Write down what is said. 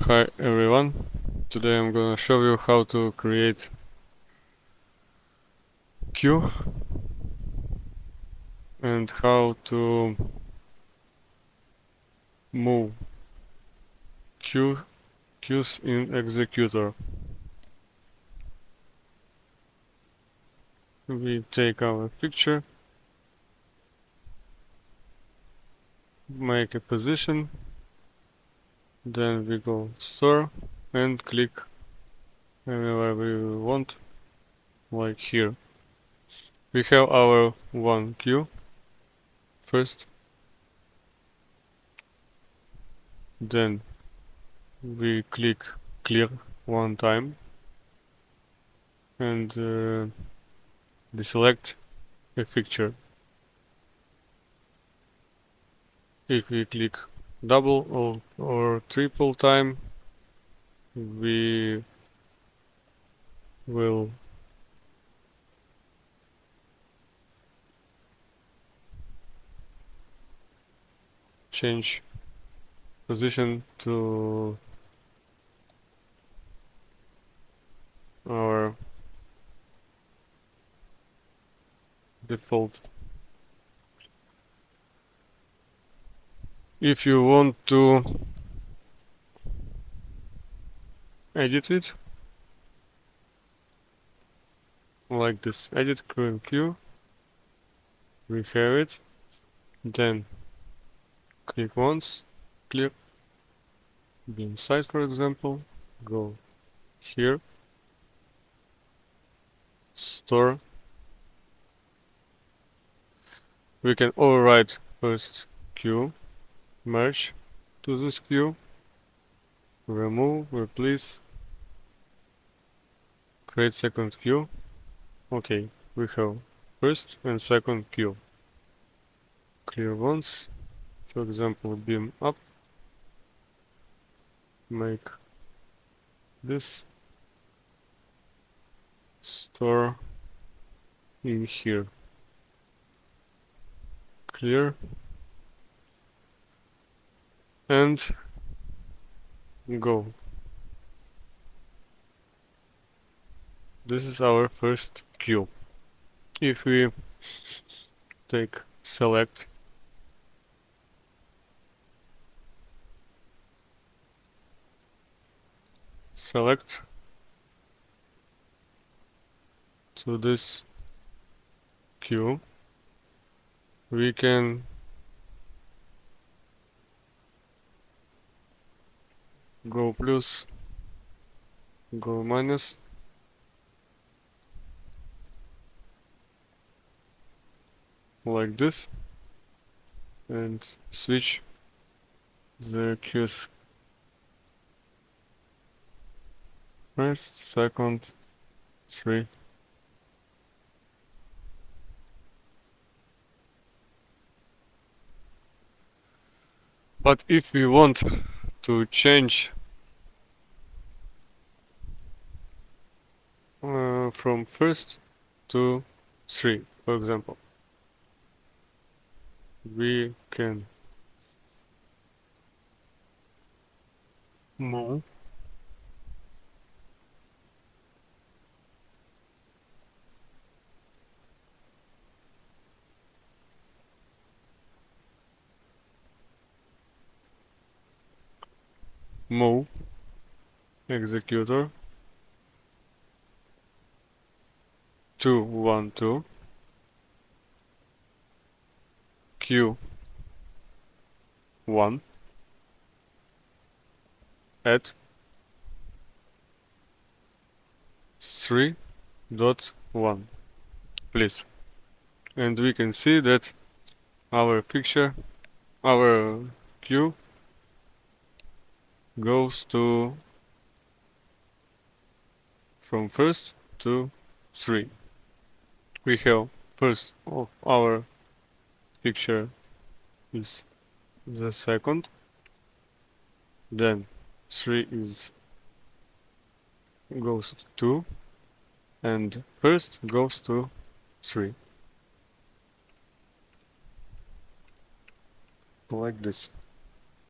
Hi everyone, today I'm gonna show you how to create queue and how to move queues in executor. We take our picture, make a position, then we go store and click anywhere we want, like here. We have our one queue first, then we click clear one time and deselect a fixture. If we click double or triple time, we will change position to our default. If you want to edit it, like this, edit current queue, we have it, then click once, clear, beam side for example, go here, store. We can override first queue, merge to this queue, remove, replace, create second queue. Okay, we have first and second queue. Clear once, for example, beam up, make this, store in here, clear, and go. This is our first queue. If we take select, to this queue, we can go plus, go minus, like this, and switch the queues first, second, three. But if we want to change from first to 3, for example, we can move executor 2 1 2 Q 1 at 3.1, please. And we can see that our fixture, our queue goes to from first to 3. We have first of our picture is the second, then 3 is goes to 2, and first goes to 3, like this.